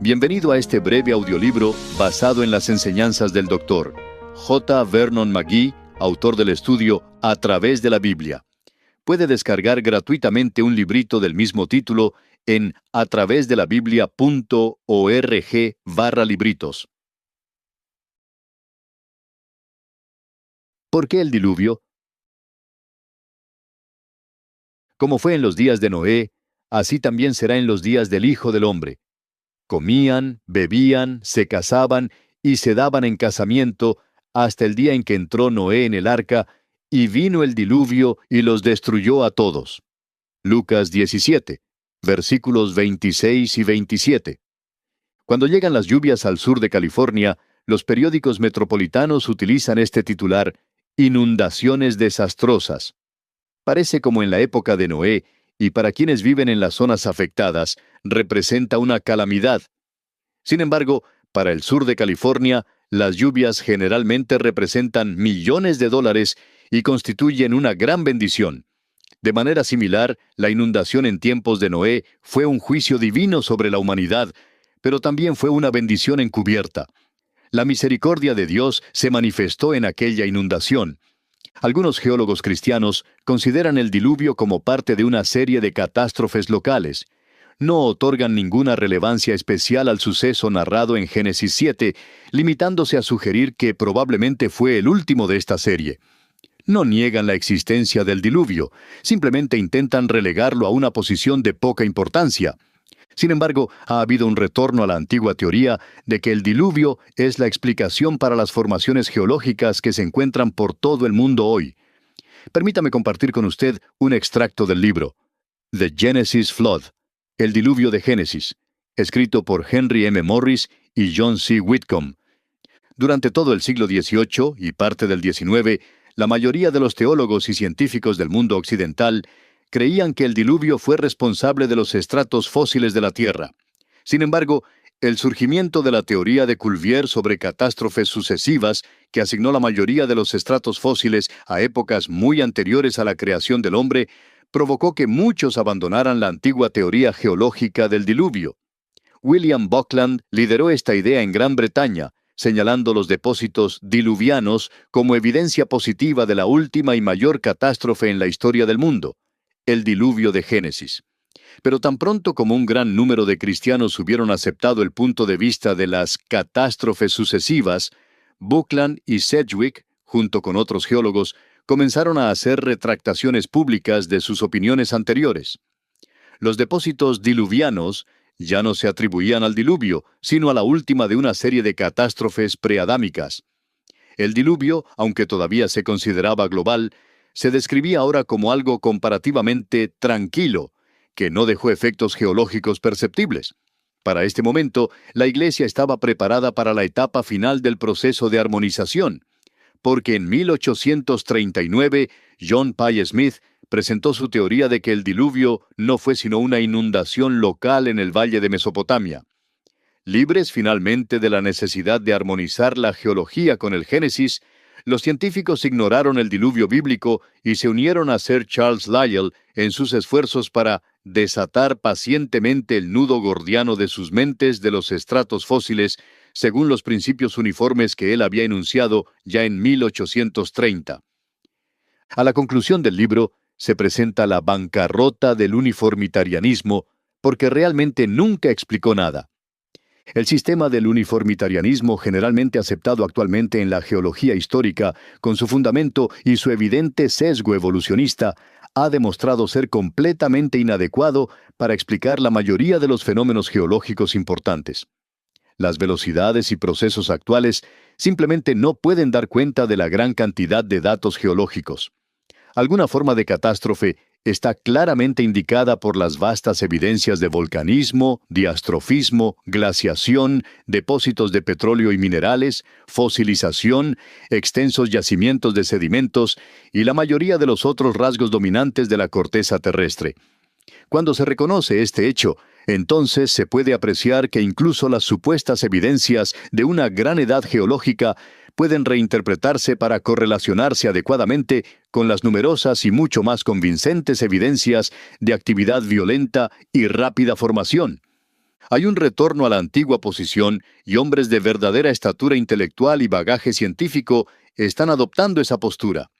Bienvenido a este breve audiolibro basado en las enseñanzas del Dr. J. Vernon McGee, autor del estudio A través de la Biblia. Puede descargar gratuitamente un librito del mismo título en atravesdelabiblia.org/libritos. ¿Por qué el diluvio? Como fue en los días de Noé, así también será en los días del Hijo del Hombre. Comían, bebían, se casaban y se daban en casamiento hasta el día en que entró Noé en el arca, y vino el diluvio y los destruyó a todos. Lucas 17, versículos 26 y 27. Cuando llegan las lluvias al sur de California, los periódicos metropolitanos utilizan este titular: inundaciones desastrosas. Parece como en la época de Noé, y para quienes viven en las zonas afectadas, representa una calamidad. Sin embargo, para el sur de California, las lluvias generalmente representan millones de dólares y constituyen una gran bendición. De manera similar, la inundación en tiempos de Noé fue un juicio divino sobre la humanidad, pero también fue una bendición encubierta. La misericordia de Dios se manifestó en aquella inundación. Algunos geólogos cristianos consideran el diluvio como parte de una serie de catástrofes locales. No otorgan ninguna relevancia especial al suceso narrado en Génesis 7, limitándose a sugerir que probablemente fue el último de esta serie. No niegan la existencia del diluvio, simplemente intentan relegarlo a una posición de poca importancia. Sin embargo, ha habido un retorno a la antigua teoría de que el diluvio es la explicación para las formaciones geológicas que se encuentran por todo el mundo hoy. Permítame compartir con usted un extracto del libro, The Genesis Flood, El Diluvio de Génesis, escrito por Henry M. Morris y John C. Whitcomb. Durante todo el siglo XVIII y parte del XIX, la mayoría de los teólogos y científicos del mundo occidental creían que el diluvio fue responsable de los estratos fósiles de la Tierra. Sin embargo, el surgimiento de la teoría de Cuvier sobre catástrofes sucesivas, que asignó la mayoría de los estratos fósiles a épocas muy anteriores a la creación del hombre, provocó que muchos abandonaran la antigua teoría geológica del diluvio. William Buckland lideró esta idea en Gran Bretaña, señalando los depósitos diluvianos como evidencia positiva de la última y mayor catástrofe en la historia del mundo, el diluvio de Génesis. Pero tan pronto como un gran número de cristianos hubieron aceptado el punto de vista de las catástrofes sucesivas, Buckland y Sedgwick, junto con otros geólogos, comenzaron a hacer retractaciones públicas de sus opiniones anteriores. Los depósitos diluvianos ya no se atribuían al diluvio, sino a la última de una serie de catástrofes preadámicas. El diluvio, aunque todavía se consideraba global, se describía ahora como algo comparativamente tranquilo, que no dejó efectos geológicos perceptibles. Para este momento, la Iglesia estaba preparada para la etapa final del proceso de armonización, porque en 1839 John Pye Smith presentó su teoría de que el diluvio no fue sino una inundación local en el valle de Mesopotamia. Libres finalmente de la necesidad de armonizar la geología con el Génesis, los científicos ignoraron el diluvio bíblico y se unieron a Sir Charles Lyell en sus esfuerzos para desatar pacientemente el nudo gordiano de sus mentes de los estratos fósiles, según los principios uniformes que él había enunciado ya en 1830. A la conclusión del libro se presenta la bancarrota del uniformitarianismo, porque realmente nunca explicó nada. El sistema del uniformitarianismo, generalmente aceptado actualmente en la geología histórica, con su fundamento y su evidente sesgo evolucionista, ha demostrado ser completamente inadecuado para explicar la mayoría de los fenómenos geológicos importantes. Las velocidades y procesos actuales simplemente no pueden dar cuenta de la gran cantidad de datos geológicos. Alguna forma de catástrofe está claramente indicada por las vastas evidencias de volcanismo, diastrofismo, glaciación, depósitos de petróleo y minerales, fosilización, extensos yacimientos de sedimentos y la mayoría de los otros rasgos dominantes de la corteza terrestre. Cuando se reconoce este hecho, entonces se puede apreciar que incluso las supuestas evidencias de una gran edad geológica pueden reinterpretarse para correlacionarse adecuadamente con las numerosas y mucho más convincentes evidencias de actividad violenta y rápida formación. Hay un retorno a la antigua posición y hombres de verdadera estatura intelectual y bagaje científico están adoptando esa postura.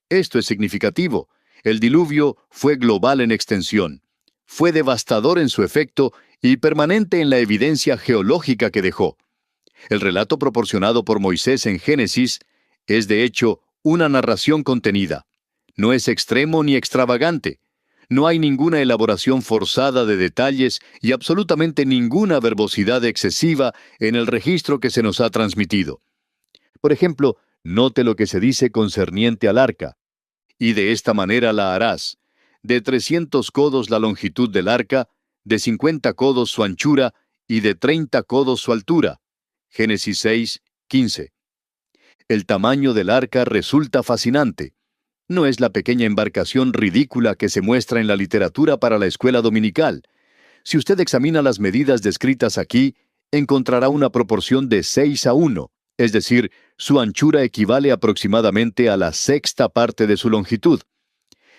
Esto es significativo. El diluvio fue global en extensión. Fue devastador en su efecto y permanente en la evidencia geológica que dejó. El relato proporcionado por Moisés en Génesis es, de hecho, una narración contenida. No es extremo ni extravagante. No hay ninguna elaboración forzada de detalles y absolutamente ninguna verbosidad excesiva en el registro que se nos ha transmitido. Por ejemplo, note lo que se dice concerniente al arca. Y de esta manera la harás: de 300 codos la longitud del arca, de 50 codos su anchura, y de 30 codos su altura. Génesis 6, 15. El tamaño del arca resulta fascinante. No es la pequeña embarcación ridícula que se muestra en la literatura para la escuela dominical. Si usted examina las medidas descritas aquí, encontrará una proporción de 6:1, es decir, su anchura equivale aproximadamente a la sexta parte de su longitud.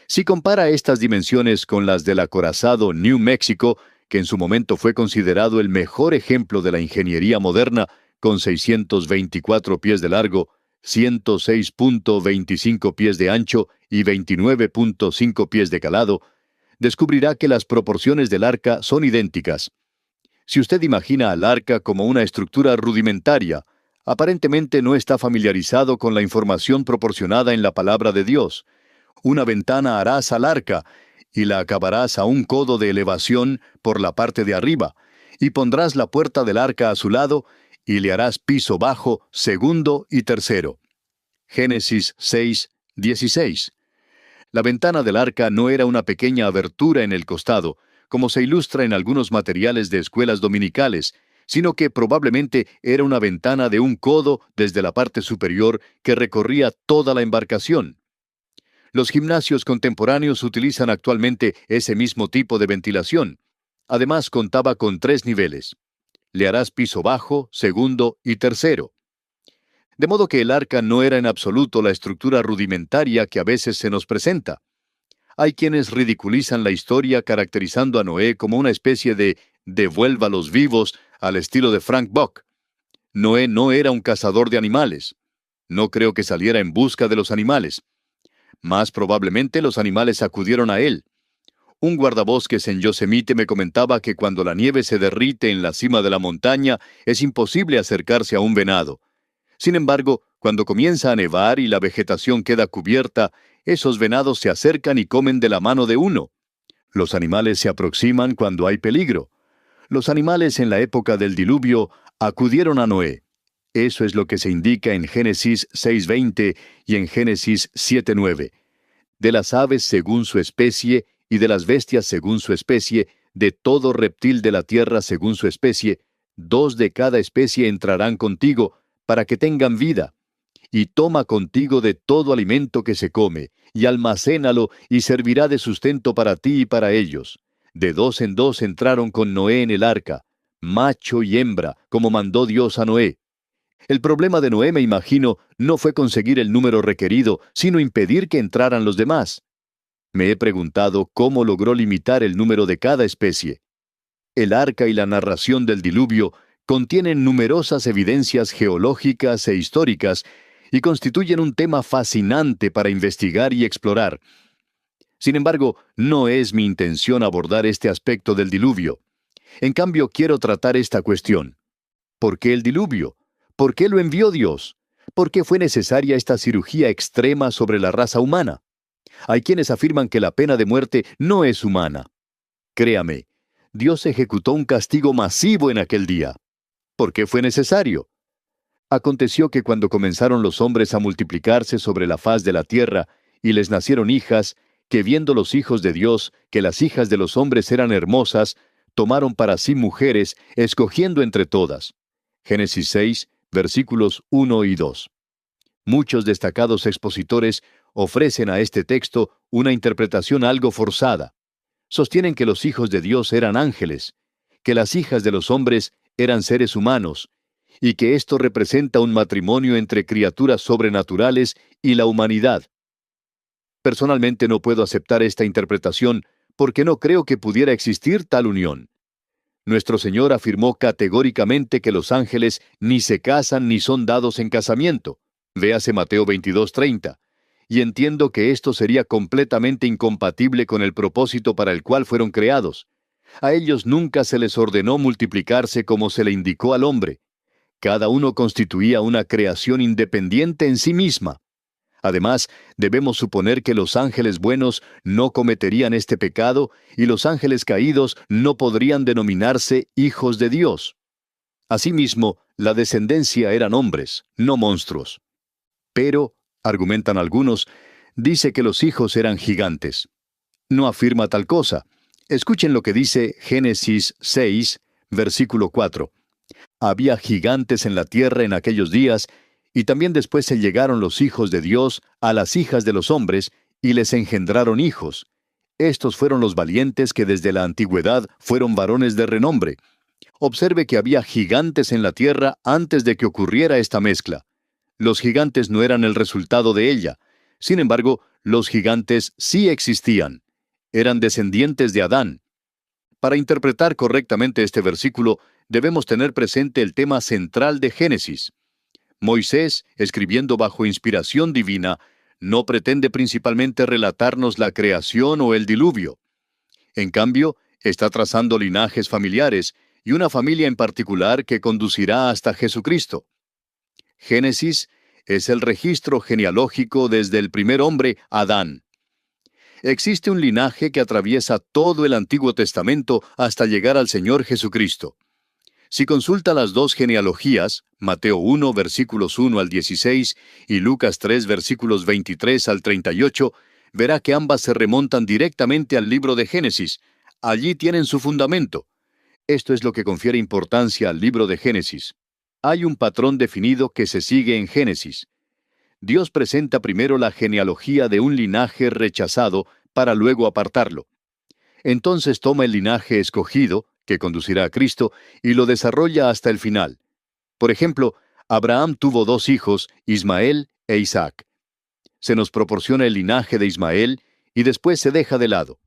Si compara estas dimensiones con las del acorazado New Mexico, que en su momento fue considerado el mejor ejemplo de la ingeniería moderna, con 624 pies de largo, 106.25 pies de ancho y 29.5 pies de calado, descubrirá que las proporciones del arca son idénticas. Si usted imagina al arca como una estructura rudimentaria, aparentemente no está familiarizado con la información proporcionada en la palabra de Dios. Una ventana harás al arca, y la acabarás a un codo de elevación por la parte de arriba, y pondrás la puerta del arca a su lado, y le harás piso bajo, segundo y tercero. Génesis 6, 16. La ventana del arca no era una pequeña abertura en el costado, como se ilustra en algunos materiales de escuelas dominicales, sino que probablemente era una ventana de un codo desde la parte superior que recorría toda la embarcación. Los gimnasios contemporáneos utilizan actualmente ese mismo tipo de ventilación. Además, contaba con 3 niveles. Le harás piso bajo, segundo y tercero. De modo que el arca no era en absoluto la estructura rudimentaria que a veces se nos presenta. Hay quienes ridiculizan la historia caracterizando a Noé como una especie de devuélvalos vivos al estilo de Frank Buck. Noé no era un cazador de animales. No creo que saliera en busca de los animales. Más probablemente los animales acudieron a él. Un guardabosques en Yosemite me comentaba que cuando la nieve se derrite en la cima de la montaña, es imposible acercarse a un venado. Sin embargo, cuando comienza a nevar y la vegetación queda cubierta, esos venados se acercan y comen de la mano de uno. Los animales se aproximan cuando hay peligro. Los animales en la época del diluvio acudieron a Noé. Eso es lo que se indica en Génesis 6:20 y en Génesis 7:9. De las aves según su especie, y de las bestias según su especie, de todo reptil de la tierra según su especie, 2 de cada especie entrarán contigo, para que tengan vida. Y toma contigo de todo alimento que se come, y almacénalo, y servirá de sustento para ti y para ellos. De 2 en 2 entraron con Noé en el arca, macho y hembra, como mandó Dios a Noé. El problema de Noé, me imagino, no fue conseguir el número requerido, sino impedir que entraran los demás. Me he preguntado cómo logró limitar el número de cada especie. El arca y la narración del diluvio contienen numerosas evidencias geológicas e históricas y constituyen un tema fascinante para investigar y explorar. Sin embargo, no es mi intención abordar este aspecto del diluvio. En cambio, quiero tratar esta cuestión. ¿Por qué el diluvio? ¿Por qué lo envió Dios? ¿Por qué fue necesaria esta cirugía extrema sobre la raza humana? Hay quienes afirman que la pena de muerte no es humana. Créame, Dios ejecutó un castigo masivo en aquel día. ¿Por qué fue necesario? Aconteció que cuando comenzaron los hombres a multiplicarse sobre la faz de la tierra, y les nacieron hijas, que viendo los hijos de Dios que las hijas de los hombres eran hermosas, tomaron para sí mujeres, escogiendo entre todas. Génesis 6, versículos 1 y 2. Muchos destacados expositores ofrecen a este texto una interpretación algo forzada. Sostienen que los hijos de Dios eran ángeles, que las hijas de los hombres eran seres humanos, y que esto representa un matrimonio entre criaturas sobrenaturales y la humanidad. Personalmente no puedo aceptar esta interpretación porque no creo que pudiera existir tal unión. Nuestro Señor afirmó categóricamente que los ángeles ni se casan ni son dados en casamiento. Véase Mateo 22:30. Y entiendo que esto sería completamente incompatible con el propósito para el cual fueron creados. A ellos nunca se les ordenó multiplicarse como se le indicó al hombre. Cada uno constituía una creación independiente en sí misma. Además, debemos suponer que los ángeles buenos no cometerían este pecado y los ángeles caídos no podrían denominarse hijos de Dios. Asimismo, la descendencia eran hombres, no monstruos. Pero, argumentan algunos, dice que los hijos eran gigantes. No afirma tal cosa. Escuchen lo que dice Génesis 6, versículo 4. Había gigantes en la tierra en aquellos días, y también después se llegaron los hijos de Dios a las hijas de los hombres, y les engendraron hijos. Estos fueron los valientes que desde la antigüedad fueron varones de renombre. Observe que había gigantes en la tierra antes de que ocurriera esta mezcla. Los gigantes no eran el resultado de ella. Sin embargo, los gigantes sí existían. Eran descendientes de Adán. Para interpretar correctamente este versículo, debemos tener presente el tema central de Génesis. Moisés, escribiendo bajo inspiración divina, no pretende principalmente relatarnos la creación o el diluvio. En cambio, está trazando linajes familiares y una familia en particular que conducirá hasta Jesucristo. Génesis es el registro genealógico desde el primer hombre, Adán. Existe un linaje que atraviesa todo el Antiguo Testamento hasta llegar al Señor Jesucristo. Si consulta las dos genealogías, Mateo 1, versículos 1 al 16 y Lucas 3, versículos 23 al 38, verá que ambas se remontan directamente al libro de Génesis. Allí tienen su fundamento. Esto es lo que confiere importancia al libro de Génesis. Hay un patrón definido que se sigue en Génesis. Dios presenta primero la genealogía de un linaje rechazado para luego apartarlo. Entonces toma el linaje escogido, que conducirá a Cristo, y lo desarrolla hasta el final. Por ejemplo, Abraham tuvo dos hijos, Ismael e Isaac. Se nos proporciona el linaje de Ismael y después se deja de lado.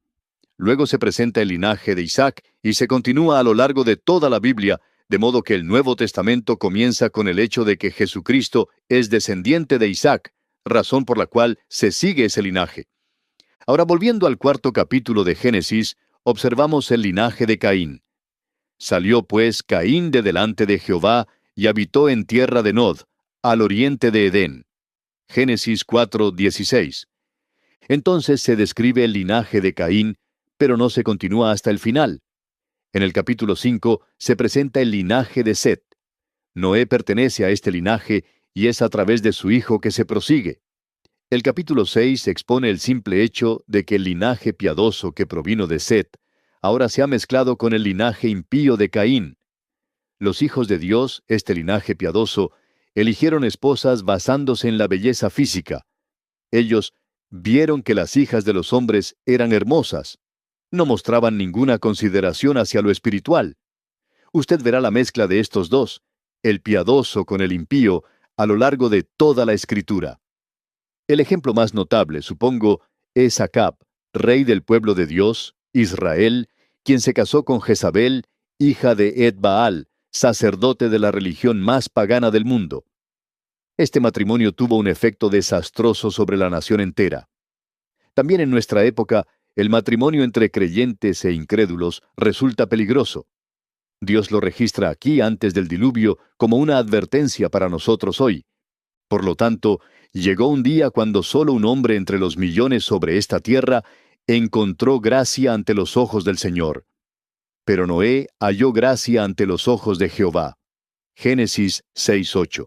Luego se presenta el linaje de Isaac y se continúa a lo largo de toda la Biblia, de modo que el Nuevo Testamento comienza con el hecho de que Jesucristo es descendiente de Isaac, razón por la cual se sigue ese linaje. Ahora, volviendo al cuarto capítulo de Génesis, observamos el linaje de Caín. Salió pues Caín de delante de Jehová y habitó en tierra de Nod, al oriente de Edén. Génesis 4:16. Entonces se describe el linaje de Caín, pero no se continúa hasta el final. En el capítulo 5 se presenta el linaje de Set. Noé pertenece a este linaje y es a través de su hijo que se prosigue. El capítulo 6 expone el simple hecho de que el linaje piadoso que provino de Set ahora se ha mezclado con el linaje impío de Caín. Los hijos de Dios, este linaje piadoso, eligieron esposas basándose en la belleza física. Ellos vieron que las hijas de los hombres eran hermosas. No mostraban ninguna consideración hacia lo espiritual. Usted verá la mezcla de estos dos, el piadoso con el impío, a lo largo de toda la Escritura. El ejemplo más notable, supongo, es Acab, rey del pueblo de Dios, Israel, quien se casó con Jezabel, hija de Ed-Baal, sacerdote de la religión más pagana del mundo. Este matrimonio tuvo un efecto desastroso sobre la nación entera. También en nuestra época, el matrimonio entre creyentes e incrédulos resulta peligroso. Dios lo registra aquí antes del diluvio como una advertencia para nosotros hoy. Por lo tanto, llegó un día cuando solo un hombre entre los millones sobre esta tierra encontró gracia ante los ojos del Señor. Pero Noé halló gracia ante los ojos de Jehová. Génesis 6:8.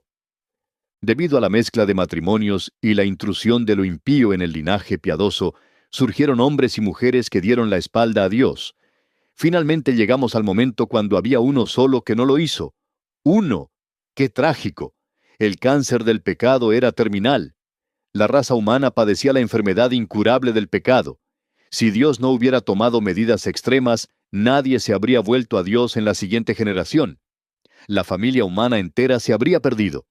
Debido a la mezcla de matrimonios y la intrusión de lo impío en el linaje piadoso, surgieron hombres y mujeres que dieron la espalda a Dios. Finalmente llegamos al momento cuando había uno solo que no lo hizo. ¡Uno! ¡Qué trágico! El cáncer del pecado era terminal. La raza humana padecía la enfermedad incurable del pecado. Si Dios no hubiera tomado medidas extremas, nadie se habría vuelto a Dios en la siguiente generación. La familia humana entera se habría perdido.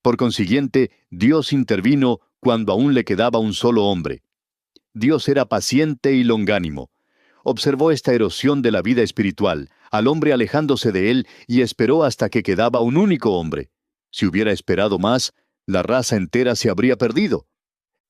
Por consiguiente, Dios intervino cuando aún le quedaba un solo hombre. Dios era paciente y longánimo. Observó esta erosión de la vida espiritual, al hombre alejándose de él, y esperó hasta que quedaba un único hombre. Si hubiera esperado más, la raza entera se habría perdido.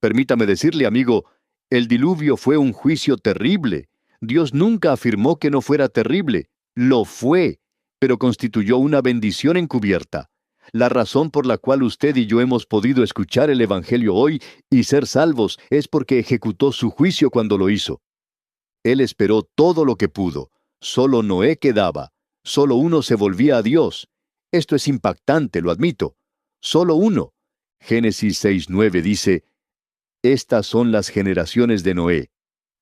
Permítame decirle, amigo, el diluvio fue un juicio terrible. Dios nunca afirmó que no fuera terrible. Lo fue, pero constituyó una bendición encubierta. La razón por la cual usted y yo hemos podido escuchar el Evangelio hoy y ser salvos es porque ejecutó su juicio cuando lo hizo. Él esperó todo lo que pudo. Solo Noé quedaba. Solo uno se volvía a Dios. Esto es impactante, lo admito. Solo uno. Génesis 6:9 dice: Estas son las generaciones de Noé.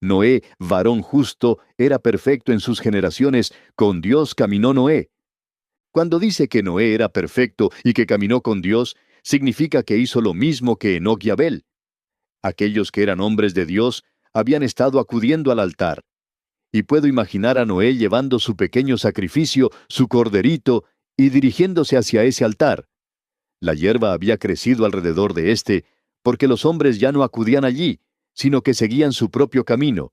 Noé, varón justo, era perfecto en sus generaciones, con Dios caminó Noé. Cuando dice que Noé era perfecto y que caminó con Dios, significa que hizo lo mismo que Enoc y Abel. Aquellos que eran hombres de Dios habían estado acudiendo al altar. Y puedo imaginar a Noé llevando su pequeño sacrificio, su corderito, y dirigiéndose hacia ese altar. La hierba había crecido alrededor de éste, porque los hombres ya no acudían allí, sino que seguían su propio camino.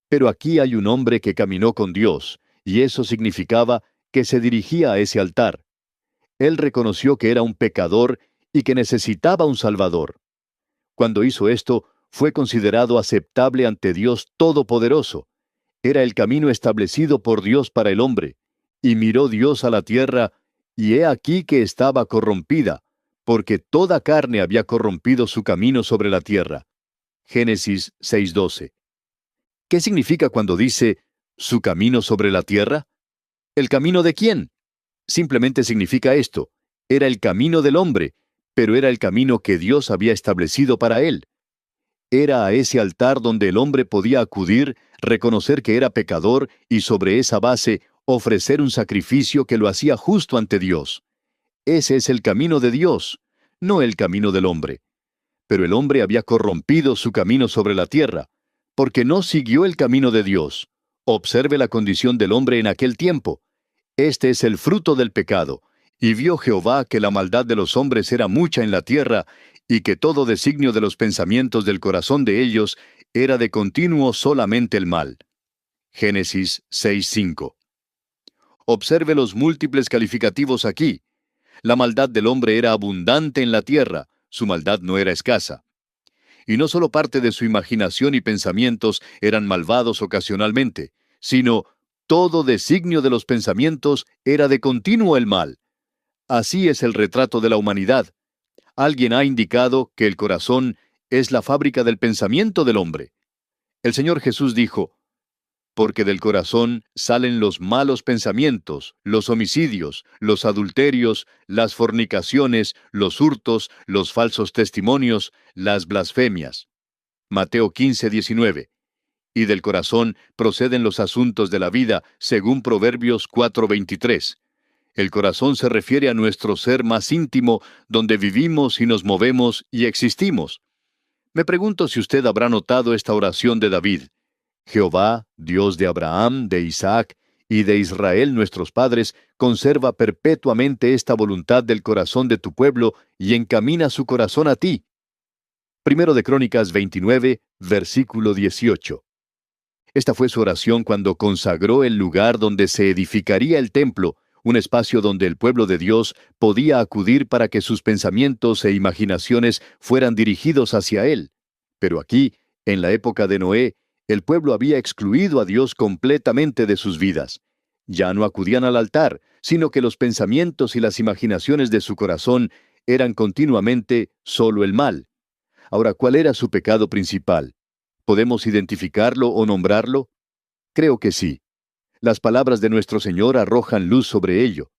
Pero aquí hay un hombre que caminó con Dios, y eso significaba que se dirigía a ese altar. Él reconoció que era un pecador y que necesitaba un Salvador. Cuando hizo esto, fue considerado aceptable ante Dios Todopoderoso. Era el camino establecido por Dios para el hombre. Y miró Dios a la tierra, y he aquí que estaba corrompida, porque toda carne había corrompido su camino sobre la tierra. Génesis 6:12. ¿Qué significa cuando dice su camino sobre la tierra? ¿El camino de quién? Simplemente significa esto: era el camino del hombre, pero era el camino que Dios había establecido para él. Era a ese altar donde el hombre podía acudir, reconocer que era pecador y sobre esa base ofrecer un sacrificio que lo hacía justo ante Dios. Ese es el camino de Dios, no el camino del hombre. Pero el hombre había corrompido su camino sobre la tierra, porque no siguió el camino de Dios. Observe la condición del hombre en aquel tiempo. Este es el fruto del pecado. Y vio Jehová que la maldad de los hombres era mucha en la tierra, y que todo designio de los pensamientos del corazón de ellos era de continuo solamente el mal. Génesis 6:5. Observe los múltiples calificativos aquí. La maldad del hombre era abundante en la tierra, su maldad no era escasa. Y no solo parte de su imaginación y pensamientos eran malvados ocasionalmente, sino todo designio de los pensamientos era de continuo el mal. Así es el retrato de la humanidad. Alguien ha indicado que el corazón es la fábrica del pensamiento del hombre. El Señor Jesús dijo: porque del corazón salen los malos pensamientos, los homicidios, los adulterios, las fornicaciones, los hurtos, los falsos testimonios, las blasfemias. Mateo 15:19. Y del corazón proceden los asuntos de la vida, según Proverbios 4:23. El corazón se refiere a nuestro ser más íntimo, donde vivimos y nos movemos y existimos. Me pregunto si usted habrá notado esta oración de David: Jehová, Dios de Abraham, de Isaac y de Israel nuestros padres, conserva perpetuamente esta voluntad del corazón de tu pueblo y encamina su corazón a ti. Primero de Crónicas 29, versículo 18. Esta fue su oración cuando consagró el lugar donde se edificaría el templo, un espacio donde el pueblo de Dios podía acudir para que sus pensamientos e imaginaciones fueran dirigidos hacia él. Pero aquí, en la época de Noé, el pueblo había excluido a Dios completamente de sus vidas. Ya no acudían al altar, sino que los pensamientos y las imaginaciones de su corazón eran continuamente solo el mal. Ahora, ¿cuál era su pecado principal? ¿Podemos identificarlo o nombrarlo? Creo que sí. Las palabras de nuestro Señor arrojan luz sobre ello.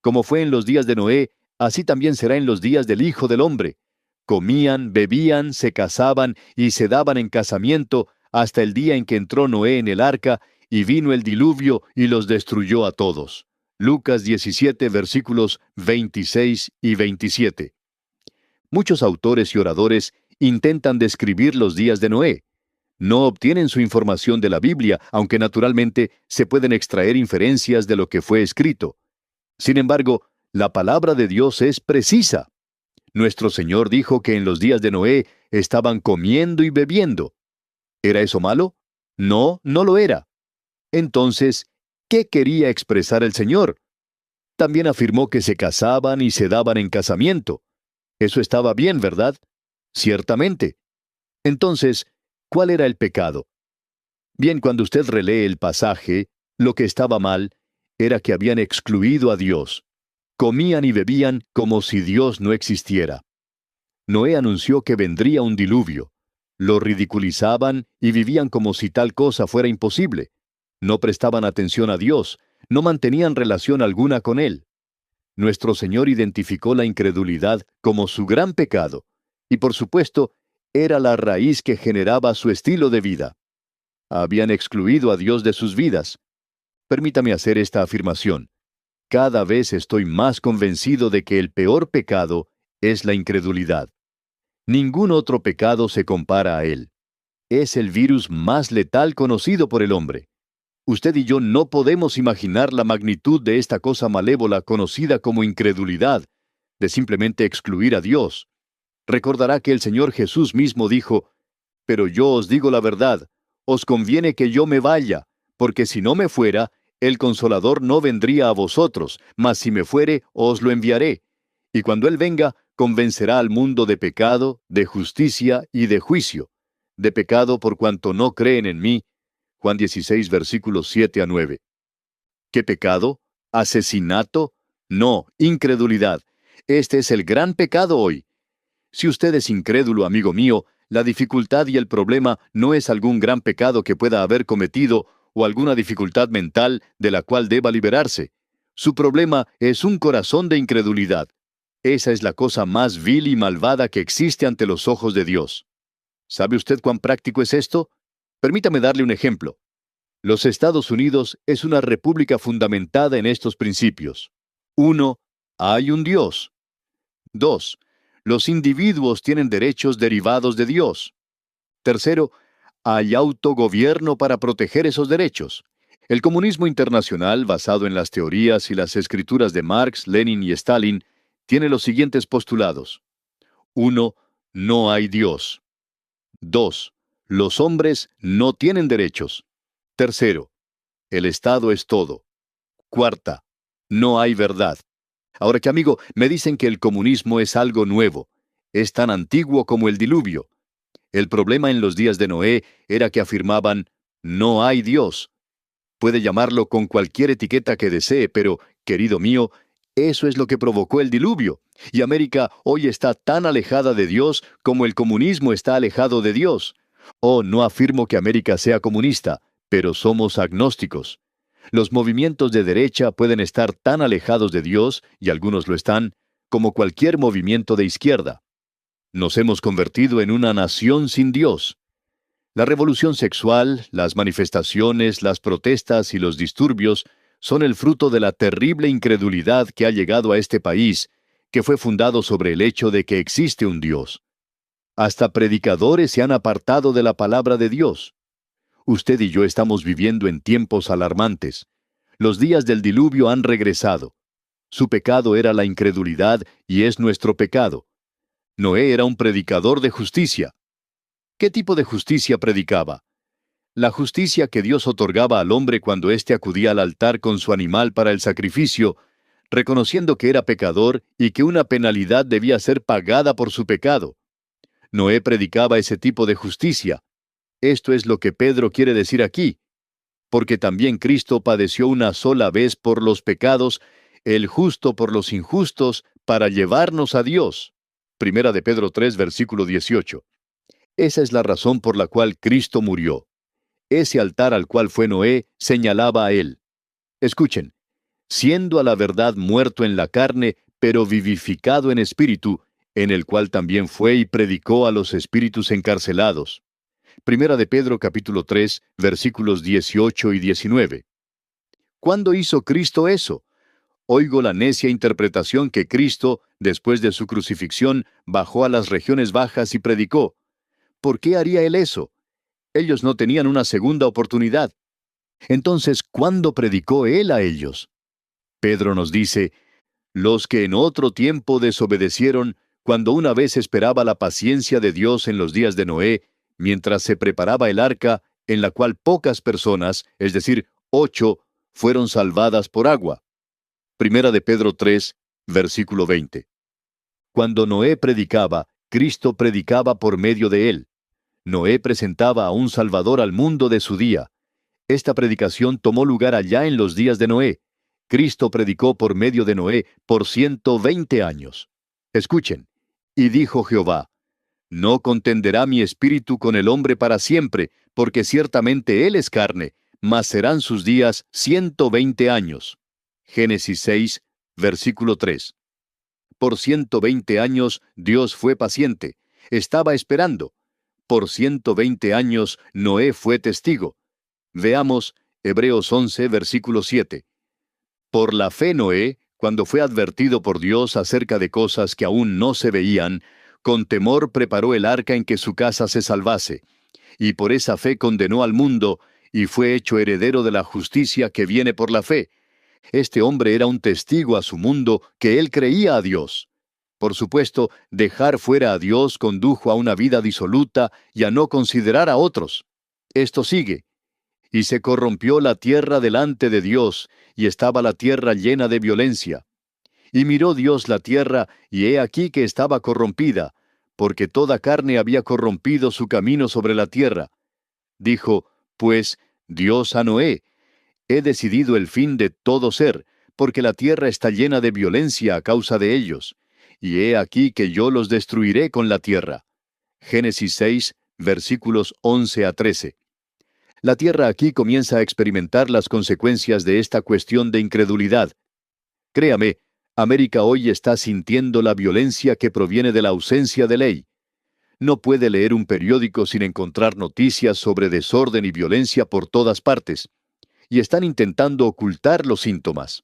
Como fue en los días de Noé, así también será en los días del Hijo del Hombre. Comían, bebían, se casaban y se daban en casamiento hasta el día en que entró Noé en el arca y vino el diluvio y los destruyó a todos. Lucas 17, versículos 26 y 27. Muchos autores y oradores intentan describir los días de Noé. No obtienen su información de la Biblia, aunque naturalmente se pueden extraer inferencias de lo que fue escrito. Sin embargo, la palabra de Dios es precisa. Nuestro Señor dijo que en los días de Noé estaban comiendo y bebiendo. ¿Era eso malo? No, no lo era. Entonces, ¿Qué quería expresar el Señor? También afirmó que se casaban y se daban en casamiento. Eso estaba bien, ¿verdad? Ciertamente. Entonces, ¿cuál era el pecado? Bien, cuando usted relee el pasaje, lo que estaba mal era que habían excluido a Dios. Comían y bebían como si Dios no existiera. Noé anunció que vendría un diluvio. Lo ridiculizaban y vivían como si tal cosa fuera imposible. No prestaban atención a Dios, no mantenían relación alguna con Él. Nuestro Señor identificó la incredulidad como su gran pecado, y por supuesto, era la raíz que generaba su estilo de vida. Habían excluido a Dios de sus vidas. Permítame hacer esta afirmación. Cada vez estoy más convencido de que el peor pecado es la incredulidad. Ningún otro pecado se compara a él. Es el virus más letal conocido por el hombre. Usted y yo no podemos imaginar la magnitud de esta cosa malévola conocida como incredulidad, de simplemente excluir a Dios. Recordará que el Señor Jesús mismo dijo, «Pero yo os digo la verdad, os conviene que yo me vaya, porque si no me fuera, el Consolador no vendría a vosotros, mas si me fuere, os lo enviaré. Y cuando Él venga, convencerá al mundo de pecado, de justicia y de juicio. De pecado por cuanto no creen en mí». Juan 16, versículos 7 a 9. ¿Qué pecado? ¿Asesinato? No, incredulidad. Este es el gran pecado hoy. Si usted es incrédulo, amigo mío, la dificultad y el problema no es algún gran pecado que pueda haber cometido o alguna dificultad mental de la cual deba liberarse. Su problema es un corazón de incredulidad. Esa es la cosa más vil y malvada que existe ante los ojos de Dios. ¿Sabe usted cuán práctico es esto? Permítame darle un ejemplo. Los Estados Unidos es una república fundamentada en estos principios. 1. Hay un Dios. 2. Los individuos tienen derechos derivados de Dios. Tercero, hay autogobierno para proteger esos derechos. El comunismo internacional, basado en las teorías y las escrituras de Marx, Lenin y Stalin, tiene los siguientes postulados. 1. No hay Dios. 2. Los hombres no tienen derechos. Tercero, el Estado es todo. Cuarta, no hay verdad. Ahora que amigo, me dicen que el comunismo es algo nuevo. Es tan antiguo como el diluvio. El problema en los días de Noé era que afirmaban, no hay Dios. Puede llamarlo con cualquier etiqueta que desee, pero, querido mío, eso es lo que provocó el diluvio. Y América hoy está tan alejada de Dios como el comunismo está alejado de Dios. Oh, no afirmo que América sea comunista, pero somos agnósticos. Los movimientos de derecha pueden estar tan alejados de Dios, y algunos lo están, como cualquier movimiento de izquierda. Nos hemos convertido en una nación sin Dios. La revolución sexual, las manifestaciones, las protestas y los disturbios son el fruto de la terrible incredulidad que ha llegado a este país, que fue fundado sobre el hecho de que existe un Dios. Hasta predicadores se han apartado de la palabra de Dios. Usted y yo estamos viviendo en tiempos alarmantes. Los días del diluvio han regresado. Su pecado era la incredulidad y es nuestro pecado. Noé era un predicador de justicia. ¿Qué tipo de justicia predicaba? La justicia que Dios otorgaba al hombre cuando éste acudía al altar con su animal para el sacrificio, reconociendo que era pecador y que una penalidad debía ser pagada por su pecado. Noé predicaba ese tipo de justicia. Esto es lo que Pedro quiere decir aquí. Porque también Cristo padeció una sola vez por los pecados, el justo por los injustos, para llevarnos a Dios. Primera de Pedro 3, versículo 18. Esa es la razón por la cual Cristo murió. Ese altar al cual fue Noé señalaba a él. Escuchen, siendo a la verdad muerto en la carne, pero vivificado en espíritu, en el cual también fue y predicó a los espíritus encarcelados. Primera de Pedro capítulo 3, versículos 18 y 19. ¿Cuándo hizo Cristo eso? Oigo la necia interpretación que Cristo, después de su crucifixión, bajó a las regiones bajas y predicó. ¿Por qué haría él eso? Ellos no tenían una segunda oportunidad. Entonces, ¿cuándo predicó él a ellos? Pedro nos dice, los que en otro tiempo desobedecieron, cuando una vez esperaba la paciencia de Dios en los días de Noé, mientras se preparaba el arca, en la cual pocas personas, es decir, 8, fueron salvadas por agua. Primera de Pedro 3, versículo 20. Cuando Noé predicaba, Cristo predicaba por medio de él. Noé presentaba a un Salvador al mundo de su día. Esta predicación tomó lugar allá en los días de Noé. Cristo predicó por medio de Noé por 120 años. Escuchen. Y dijo Jehová: No contenderá mi espíritu con el hombre para siempre, porque ciertamente él es carne, mas serán sus días 120 años. Génesis 6, versículo 3. Por 120 años Dios fue paciente. Estaba esperando. Por 120 años Noé fue testigo. Veamos Hebreos 11, versículo 7. Por la fe Noé, cuando fue advertido por Dios acerca de cosas que aún no se veían, con temor preparó el arca en que su casa se salvase. Y por esa fe condenó al mundo, y fue hecho heredero de la justicia que viene por la fe. Este hombre era un testigo a su mundo que él creía a Dios. Por supuesto, dejar fuera a Dios condujo a una vida disoluta y a no considerar a otros. Esto sigue. Y se corrompió la tierra delante de Dios, y estaba la tierra llena de violencia. Y miró Dios la tierra, y he aquí que estaba corrompida, porque toda carne había corrompido su camino sobre la tierra. Dijo, pues, Dios a Noé: He decidido el fin de todo ser, porque la tierra está llena de violencia a causa de ellos. Y he aquí que yo los destruiré con la tierra. Génesis 6, versículos 11 a 13. La tierra aquí comienza a experimentar las consecuencias de esta cuestión de incredulidad. Créame, América hoy está sintiendo la violencia que proviene de la ausencia de ley. No puede leer un periódico sin encontrar noticias sobre desorden y violencia por todas partes. Y están intentando ocultar los síntomas.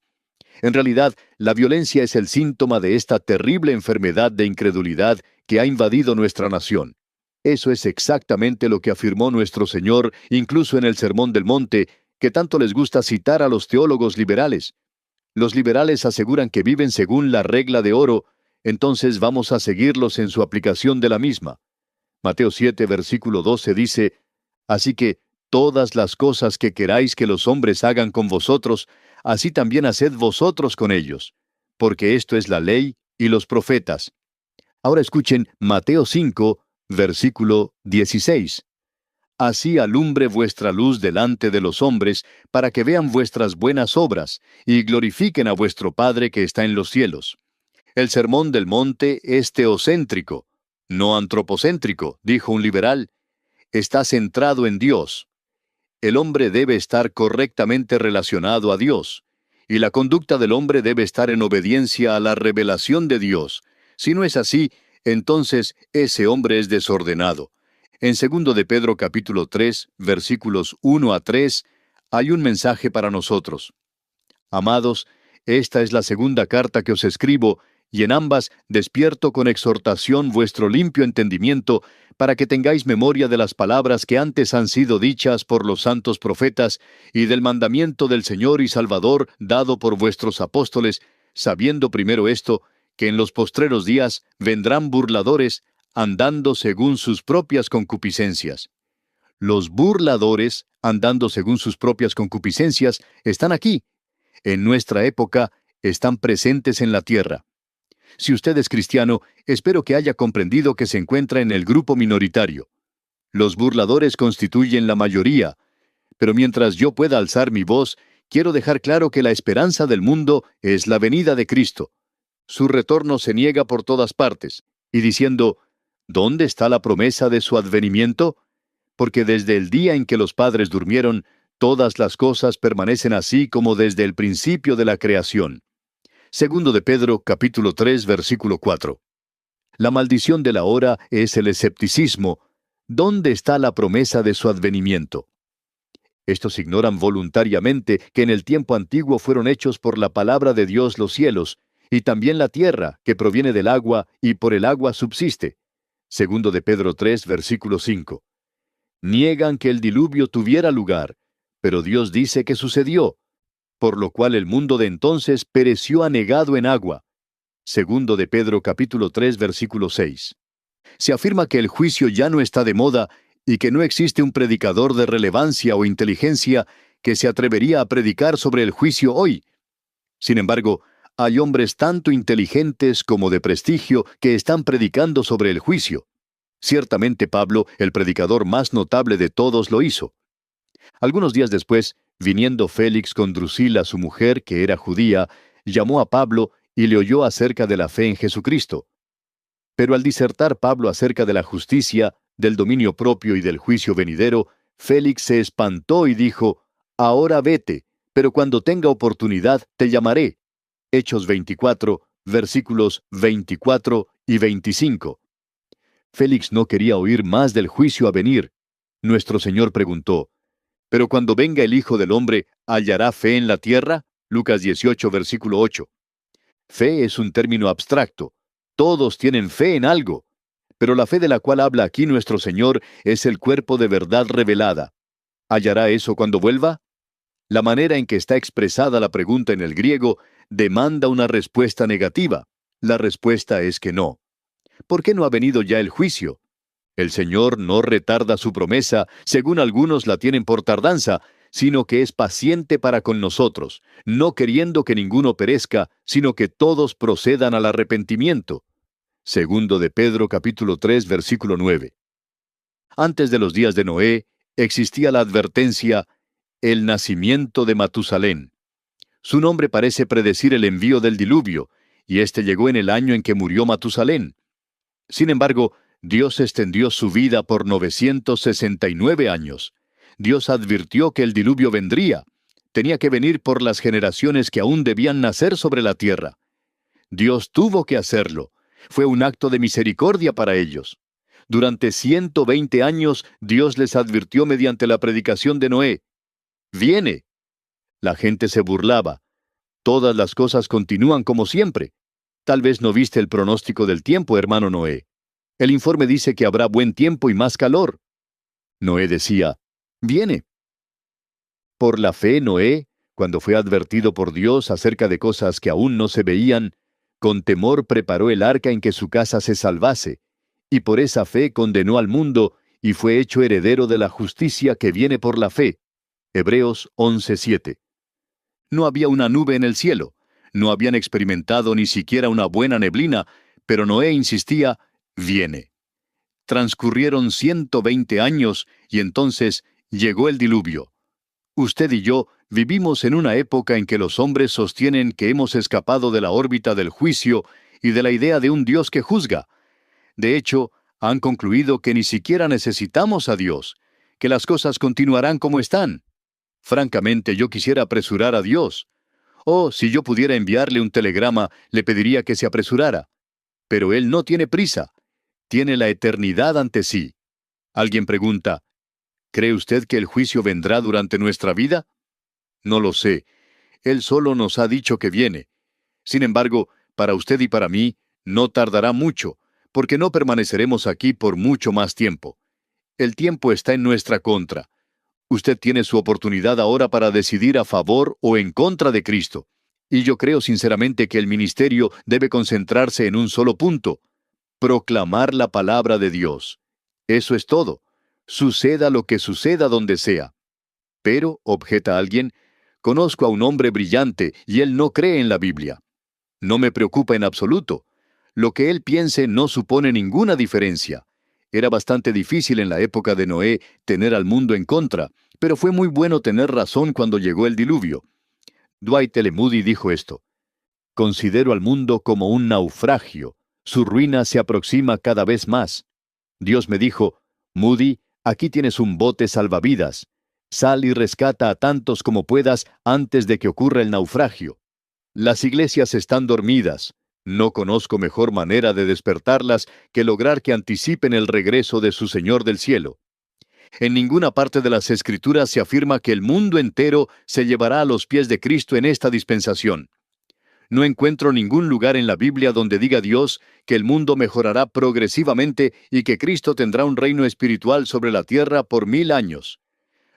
En realidad, la violencia es el síntoma de esta terrible enfermedad de incredulidad que ha invadido nuestra nación. Eso es exactamente lo que afirmó nuestro Señor, incluso en el Sermón del Monte, que tanto les gusta citar a los teólogos liberales. Los liberales aseguran que viven según la regla de oro, entonces vamos a seguirlos en su aplicación de la misma. Mateo 7, versículo 12 dice, Así que todas las cosas que queráis que los hombres hagan con vosotros, así también haced vosotros con ellos, porque esto es la ley y los profetas. Ahora escuchen Mateo 5, versículo 16. Así alumbre vuestra luz delante de los hombres, para que vean vuestras buenas obras, y glorifiquen a vuestro Padre que está en los cielos. El Sermón del Monte es teocéntrico, no antropocéntrico, dijo un liberal. Está centrado en Dios. El hombre debe estar correctamente relacionado a Dios, y la conducta del hombre debe estar en obediencia a la revelación de Dios. Si no es así, entonces ese hombre es desordenado. En 2 de Pedro capítulo 3, versículos 1 a 3, hay un mensaje para nosotros. Amados, esta es la segunda carta que os escribo, y en ambas despierto con exhortación vuestro limpio entendimiento, para que tengáis memoria de las palabras que antes han sido dichas por los santos profetas, y del mandamiento del Señor y Salvador dado por vuestros apóstoles, sabiendo primero esto, que en los postreros días vendrán burladores, andando según sus propias concupiscencias. Los burladores, andando según sus propias concupiscencias, están aquí. En nuestra época, están presentes en la tierra. Si usted es cristiano, espero que haya comprendido que se encuentra en el grupo minoritario. Los burladores constituyen la mayoría, pero mientras yo pueda alzar mi voz, quiero dejar claro que la esperanza del mundo es la venida de Cristo. Su retorno se niega por todas partes, y diciendo, ¿dónde está la promesa de su advenimiento? Porque desde el día en que los padres durmieron, todas las cosas permanecen así como desde el principio de la creación. 2 de Pedro, capítulo 3, versículo 4. La maldición de la hora es el escepticismo. ¿Dónde está la promesa de su advenimiento? Estos ignoran voluntariamente que en el tiempo antiguo fueron hechos por la palabra de Dios los cielos, y también la tierra, que proviene del agua, y por el agua subsiste. 2 de Pedro 3, versículo 5. Niegan que el diluvio tuviera lugar, pero Dios dice que sucedió, por lo cual el mundo de entonces pereció anegado en agua. 2 de Pedro capítulo 3, versículo 6. Se afirma que el juicio ya no está de moda y que no existe un predicador de relevancia o inteligencia que se atrevería a predicar sobre el juicio hoy. Sin embargo, hay hombres tanto inteligentes como de prestigio que están predicando sobre el juicio. Ciertamente Pablo, el predicador más notable de todos, lo hizo. Algunos días después, viniendo Félix con Drusila, su mujer, que era judía, llamó a Pablo y le oyó acerca de la fe en Jesucristo. Pero al disertar Pablo acerca de la justicia, del dominio propio y del juicio venidero, Félix se espantó y dijo: «Ahora vete, pero cuando tenga oportunidad te llamaré». Hechos 24, versículos 24 y 25. Félix no quería oír más del juicio a venir. Nuestro Señor preguntó: «Pero cuando venga el Hijo del Hombre, ¿hallará fe en la tierra?». Lucas 18, versículo 8. Fe es un término abstracto. Todos tienen fe en algo. Pero la fe de la cual habla aquí nuestro Señor es el cuerpo de verdad revelada. ¿Hallará eso cuando vuelva? La manera en que está expresada la pregunta en el griego demanda una respuesta negativa. La respuesta es que no. ¿Por qué no ha venido ya el juicio? El Señor no retarda su promesa, según algunos la tienen por tardanza, sino que es paciente para con nosotros, no queriendo que ninguno perezca, sino que todos procedan al arrepentimiento. Segundo de Pedro capítulo 3, versículo 9. Antes de los días de Noé, existía la advertencia: el nacimiento de Matusalén. Su nombre parece predecir el envío del diluvio, y éste llegó en el año en que murió Matusalén. Sin embargo, Dios extendió su vida por 969 años. Dios advirtió que el diluvio vendría. Tenía que venir por las generaciones que aún debían nacer sobre la tierra. Dios tuvo que hacerlo. Fue un acto de misericordia para ellos. Durante 120 años, Dios les advirtió mediante la predicación de Noé: «Viene». La gente se burlaba. Todas las cosas continúan como siempre. Tal vez no viste el pronóstico del tiempo, hermano Noé. El informe dice que habrá buen tiempo y más calor. Noé decía: «Viene». Por la fe, Noé, cuando fue advertido por Dios acerca de cosas que aún no se veían, con temor preparó el arca en que su casa se salvase, y por esa fe condenó al mundo y fue hecho heredero de la justicia que viene por la fe. Hebreos 11:7. No había una nube en el cielo, no habían experimentado ni siquiera una buena neblina, pero Noé insistía: «Viene». Transcurrieron 120 años y entonces llegó el diluvio. Usted y yo vivimos en una época en que los hombres sostienen que hemos escapado de la órbita del juicio y de la idea de un Dios que juzga. De hecho, han concluido que ni siquiera necesitamos a Dios, que las cosas continuarán como están. Francamente, yo quisiera apresurar a Dios. Si yo pudiera enviarle un telegrama, le pediría que se apresurara. Pero Él no tiene prisa. Tiene la eternidad ante sí. Alguien pregunta: ¿cree usted que el juicio vendrá durante nuestra vida? No lo sé. Él solo nos ha dicho que viene. Sin embargo, para usted y para mí, no tardará mucho, porque no permaneceremos aquí por mucho más tiempo. El tiempo está en nuestra contra. Usted tiene su oportunidad ahora para decidir a favor o en contra de Cristo. Y yo creo sinceramente que el ministerio debe concentrarse en un solo punto: proclamar la palabra de Dios. Eso es todo. Suceda lo que suceda donde sea. Pero, objeta alguien, conozco a un hombre brillante y él no cree en la Biblia. No me preocupa en absoluto. Lo que él piense no supone ninguna diferencia. Era bastante difícil en la época de Noé tener al mundo en contra, pero fue muy bueno tener razón cuando llegó el diluvio. Dwight L. Moody dijo esto: «Considero al mundo como un naufragio. Su ruina se aproxima cada vez más. Dios me dijo: Moody, aquí tienes un bote salvavidas. Sal y rescata a tantos como puedas antes de que ocurra el naufragio. Las iglesias están dormidas. No conozco mejor manera de despertarlas que lograr que anticipen el regreso de su Señor del cielo. En ninguna parte de las Escrituras se afirma que el mundo entero se llevará a los pies de Cristo en esta dispensación. No encuentro ningún lugar en la Biblia donde diga Dios que el mundo mejorará progresivamente y que Cristo tendrá un reino espiritual sobre la tierra por 1000 años.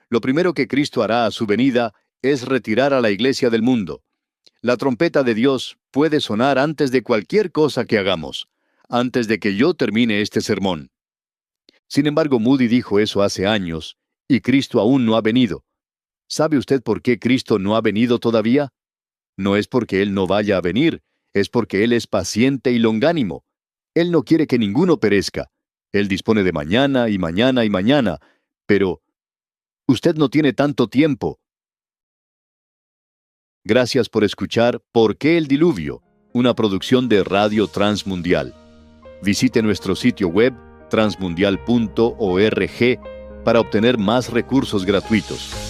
Lo primero que Cristo hará a su venida es retirar a la iglesia del mundo. La trompeta de Dios puede sonar antes de cualquier cosa que hagamos, antes de que yo termine este sermón. Sin embargo, Moody dijo eso hace años, y Cristo aún no ha venido. ¿Sabe usted por qué Cristo no ha venido todavía? No es porque Él no vaya a venir, es porque Él es paciente y longánimo. Él no quiere que ninguno perezca. Él dispone de mañana y mañana y mañana, pero usted no tiene tanto tiempo. Gracias por escuchar ¿Por qué el diluvio?, una producción de Radio Transmundial. Visite nuestro sitio web transmundial.org para obtener más recursos gratuitos.